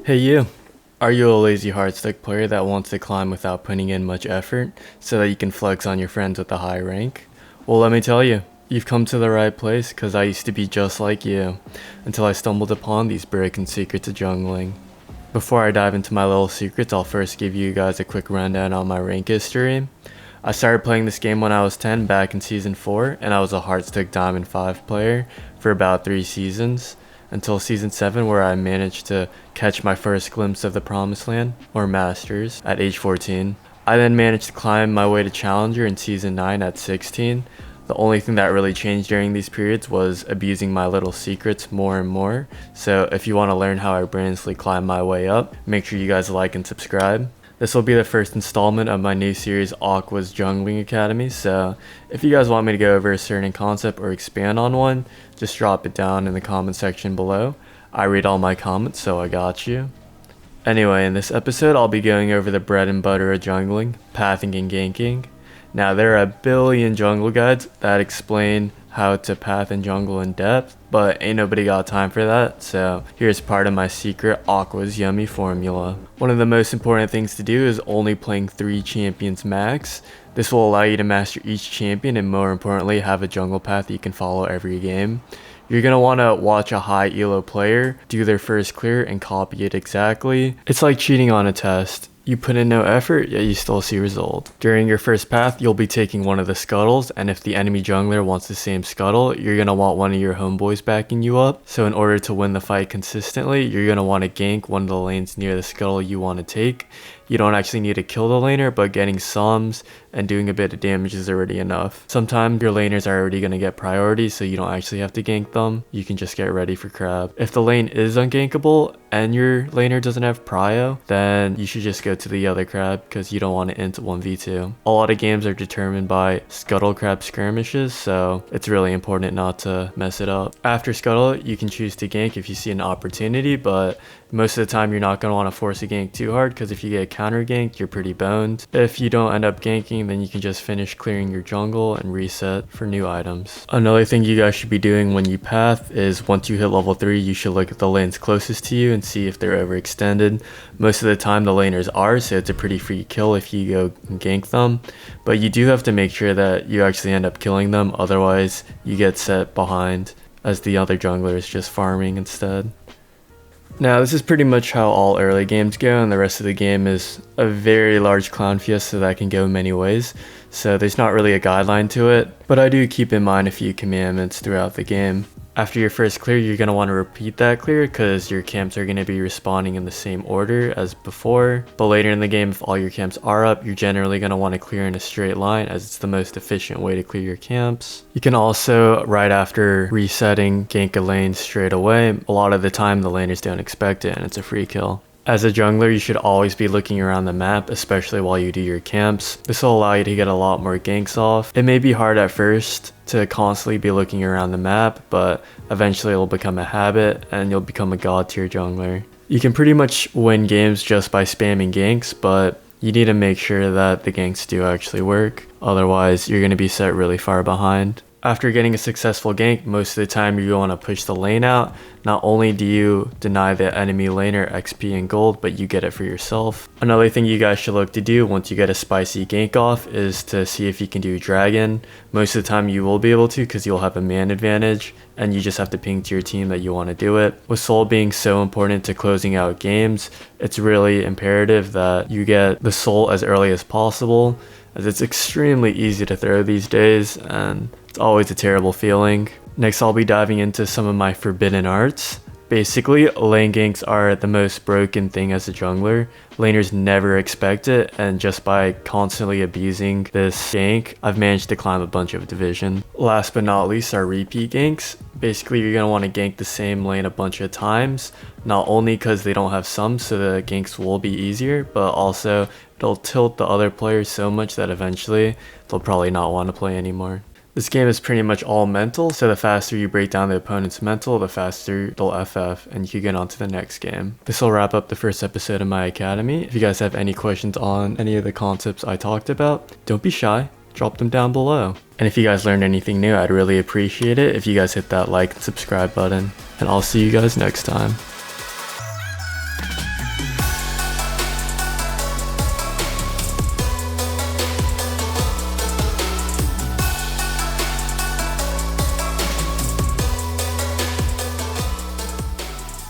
Hey you! Are you a lazy hardstick player that wants to climb without putting in much effort so that you can flex on your friends with a high rank? Well, let me tell you, you've come to the right place because I used to be just like you until I stumbled upon these broken secrets of jungling. Before I dive into my little secrets, I'll first give you guys a quick rundown on my rank history. I started playing this game when I was 10 back in season 4, and I was a hardstick diamond 5 player for about 3 seasons until season 7, where I managed to catch my first glimpse of the promised land, or masters, at age 14. I then managed to climb my way to challenger in season 9 at 16. The only thing that really changed during these periods was abusing my little secrets more and more. So if you want to learn how I brilliantly climb my way up, make sure you guys like and subscribe. This will be the first installment of my new series, Aqua's Jungling Academy, so if you guys want me to go over a certain concept or expand on one, just drop it down in the comment section below. I read all my comments, so I got you. Anyway, in this episode, I'll be going over the bread and butter of jungling, pathing and ganking. Now, there are a billion jungle guides that explain how to path and jungle in depth, but ain't nobody got time for that, so here's part of my secret aquaisyummy formula. One of the most important things to do is only playing 3 champions max. This will allow you to master each champion and, more importantly, have a jungle path you can follow every game. You're going to want to watch a high elo player do their first clear and copy it exactly. It's like cheating on a test. You put in no effort, yet you still see result. During your first path, you'll be taking one of the scuttles, and if the enemy jungler wants the same scuttle, you're going to want one of your homeboys backing you up. So in order to win the fight consistently, you're going to want to gank one of the lanes near the scuttle you want to take. You don't actually need to kill the laner, but getting sums and doing a bit of damage is already enough. Sometimes your laners are already going to get priority, so you don't actually have to gank them. You can just get ready for crab. If the lane is ungankable and your laner doesn't have prio, then you should just go to the other crab because you don't want to int 1v2. A lot of games are determined by scuttle crab skirmishes, so it's really important not to mess it up. After scuttle, you can choose to gank if you see an opportunity, but most of the time you're not going to want to force a gank too hard because if you get counter ganked, you're pretty boned. If you don't end up ganking, then you can just finish clearing your jungle and reset for new items. Another thing you guys should be doing when you path is once you hit level 3, you should look at the lanes closest to you and see if they're overextended. Most of the time the laners are, so it's a pretty free kill if you go and gank them, but you do have to make sure that you actually end up killing them, otherwise you get set behind as the other jungler is just farming instead. Now, this is pretty much how all early games go, and the rest of the game is a very large clown fiesta that can go many ways, so there's not really a guideline to it, but I do keep in mind a few commandments throughout the game. After your first clear, you're going to want to repeat that clear because your camps are going to be respawning in the same order as before. But later in the game, if all your camps are up, you're generally going to want to clear in a straight line as it's the most efficient way to clear your camps. You can also, right after resetting, gank a lane straight away. A lot of the time, the laners don't expect it and it's a free kill. As a jungler, you should always be looking around the map, especially while you do your camps. This will allow you to get a lot more ganks off. It may be hard at first to constantly be looking around the map, but eventually it'll become a habit and you'll become a god tier jungler. You can pretty much win games just by spamming ganks, but you need to make sure that the ganks do actually work. Otherwise, you're going to be set really far behind. After getting a successful gank, most of the time you're going to push the lane out. Not only do you deny the enemy laner XP and gold, but you get it for yourself. Another thing you guys should look to do once you get a spicy gank off is to see if you can do dragon. Most of the time you will be able to because you'll have a man advantage and you just have to ping to your team that you want to do it. With soul being so important to closing out games, it's really imperative that you get the soul as early as possible, as it's extremely easy to throw these days and it's always a terrible feeling. Next, I'll be diving into some of my forbidden arts. Basically, lane ganks are the most broken thing as a jungler. Laners never expect it, and just by constantly abusing this gank, I've managed to climb a bunch of division. Last but not least are repeat ganks. Basically, you're going to want to gank the same lane a bunch of times, not only because they don't have sums, so the ganks will be easier, but also it'll tilt the other players so much that eventually they'll probably not want to play anymore. This game is pretty much all mental, so the faster you break down the opponent's mental, the faster they'll FF, and you can get on to the next game. This will wrap up the first episode of my academy. If you guys have any questions on any of the concepts I talked about, don't be shy, drop them down below. And if you guys learned anything new, I'd really appreciate it if you guys hit that like and subscribe button. And I'll see you guys next time.